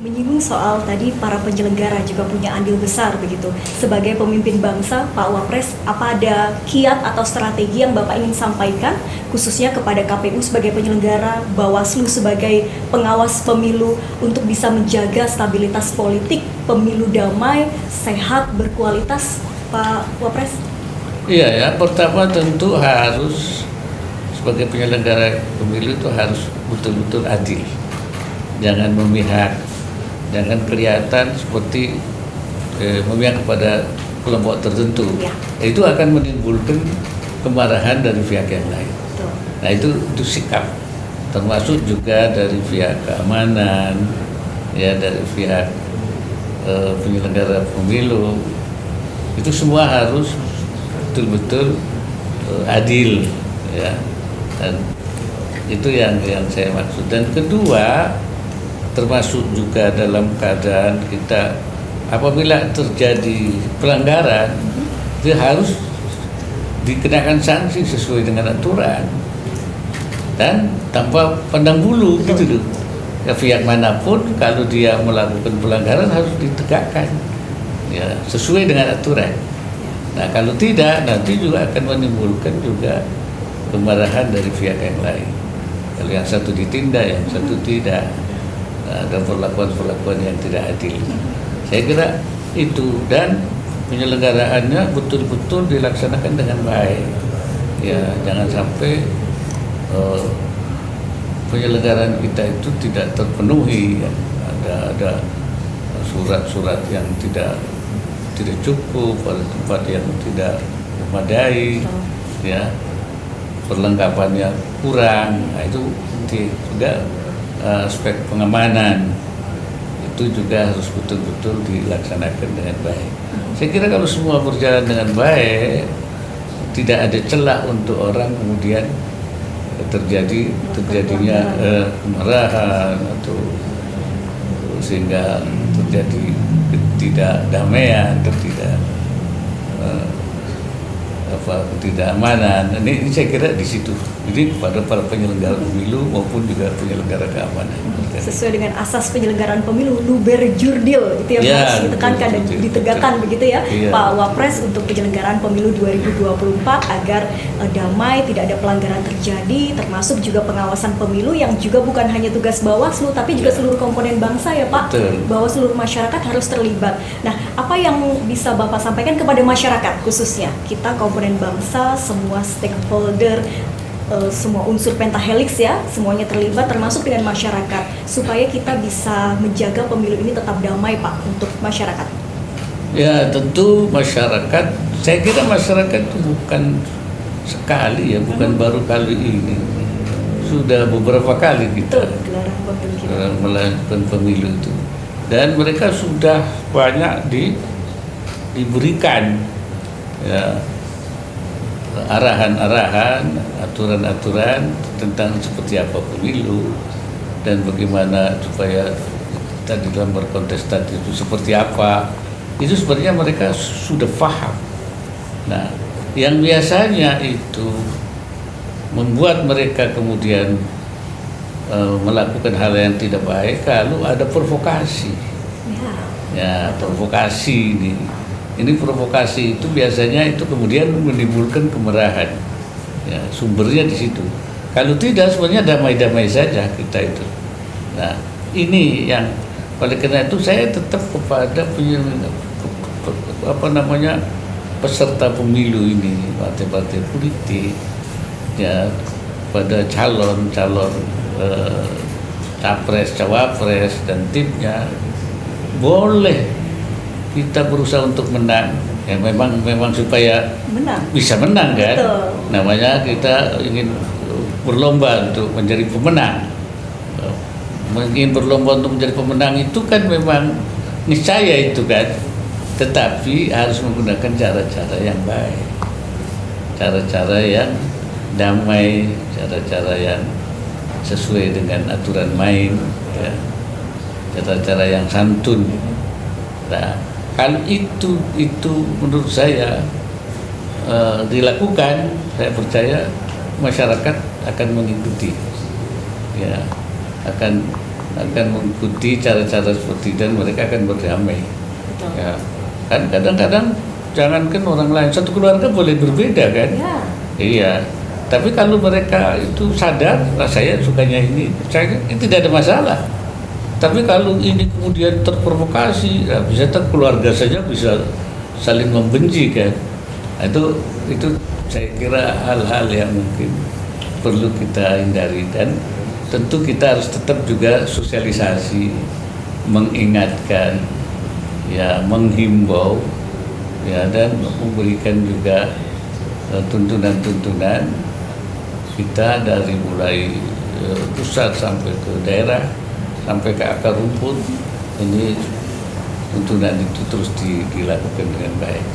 Menyinggung soal tadi para penyelenggara juga punya andil besar begitu. Sebagai pemimpin bangsa, Pak Wapres, apa ada kiat atau strategi yang Bapak ingin sampaikan khususnya kepada KPU sebagai penyelenggara, Bawaslu sebagai pengawas pemilu untuk bisa menjaga stabilitas politik, pemilu damai, sehat, berkualitas, Pak Wapres? Iya ya, pertama tentu harus sebagai penyelenggara pemilu itu harus betul-betul adil. Jangan memihak, jangan kelihatan seperti memihak kepada kelompok tertentu. Ya. Itu akan menimbulkan kemarahan dari pihak yang lain. Betul. Nah itu sikap, termasuk juga dari pihak keamanan, ya dari pihak penyelenggara pemilu. Itu semua harus betul-betul adil, ya. Dan itu yang saya maksud. Dan kedua, termasuk juga dalam keadaan kita apabila terjadi pelanggaran, dia harus dikenakan sanksi sesuai dengan aturan dan tanpa pandang bulu gitu loh. Ya, pihak manapun kalau dia melakukan pelanggaran harus ditegakkan ya sesuai dengan aturan. Nah kalau tidak nanti juga akan menimbulkan juga kemarahan dari pihak yang lain. Kalau yang satu ditindak, yang satu tidak. Dan perlakuan-perlakuan yang tidak adil. Saya kira itu, dan penyelenggaraannya betul-betul dilaksanakan dengan baik. Ya, jangan sampai penyelenggaraan kita itu tidak terpenuhi. Ya. Ada surat-surat yang tidak cukup, pada tempat yang tidak memadai, ya, perlengkapannya kurang. Nah, itu juga aspek pengamanan itu juga harus betul-betul dilaksanakan dengan baik. Saya kira kalau semua berjalan dengan baik, tidak ada celah untuk orang kemudian terjadinya kemarahan atau sehingga terjadi ketidakdamaian, ketidakamanan. Ini saya kira di situ. Jadi kepada para penyelenggara pemilu maupun juga penyelenggara keamanan. Sesuai dengan asas penyelenggaraan pemilu, luber jurdil, itu yang harus ditekankan dan ditegakkan begitu ya, Pak Wapres, untuk penyelenggaraan pemilu 2024 agar damai, tidak ada pelanggaran terjadi, termasuk juga pengawasan pemilu yang juga bukan hanya tugas Bawaslu tapi juga seluruh komponen bangsa ya Pak. Betul. Bahwa seluruh masyarakat harus terlibat. Nah, apa yang bisa Bapak sampaikan kepada masyarakat khususnya kita komponen bangsa, semua stakeholder, semua unsur pentahelix ya, semuanya terlibat termasuk dengan masyarakat supaya kita bisa menjaga pemilu ini tetap damai Pak untuk masyarakat. Ya tentu masyarakat, saya kira masyarakat itu bukan sekali ya, bukan baru kali ini, sudah beberapa kali kita melakukan pemilu itu, dan mereka sudah banyak diberikan ya arahan-arahan, aturan-aturan tentang seperti apa pemilu dan bagaimana supaya tadi dalam berkontestasi itu seperti apa. Itu sebenarnya mereka sudah paham. Nah, yang biasanya itu membuat mereka kemudian melakukan hal yang tidak baik kalau ada provokasi. Ya, provokasi ini. Ini provokasi itu biasanya itu kemudian menimbulkan kemarahan. Ya, sumbernya di situ. Kalau tidak sebenarnya damai-damai saja kita itu. Nah, ini yang oleh karena itu saya tetap kepada peserta pemilu ini, partai-partai politik, ya, pada calon capres, cawapres dan timnya boleh kita berusaha untuk menang, ya memang supaya bisa menang kan. Betul. Namanya kita ingin berlomba untuk menjadi pemenang. Ingin berlomba untuk menjadi pemenang itu kan memang niscaya itu kan, tetapi harus menggunakan cara-cara yang baik, cara-cara yang damai, cara-cara yang sesuai dengan aturan main, ya, cara-cara yang santun. Nah, kalau itu menurut saya dilakukan, saya percaya masyarakat akan mengikuti, ya, akan akan mengikuti cara-cara seperti dan mereka akan berdamai. Betul. Ya, kan kadang-kadang jangankan orang lain, satu keluarga boleh berbeda kan? Ya. Iya. Tapi kalau mereka itu sadar, nah saya sukanya ini, saya ini tidak ada masalah. Tapi kalau ini kemudian terprovokasi, ya bisa keluarga saja bisa saling membenci kan? Nah, itu saya kira hal-hal yang mungkin perlu kita hindari dan tentu kita harus tetap juga sosialisasi, mengingatkan, ya menghimbau, ya dan memberikan juga tuntunan-tuntunan kita dari mulai pusat sampai ke daerah sampai ke akar rumput. Ini tuntunan itu terus dilakukan dengan baik.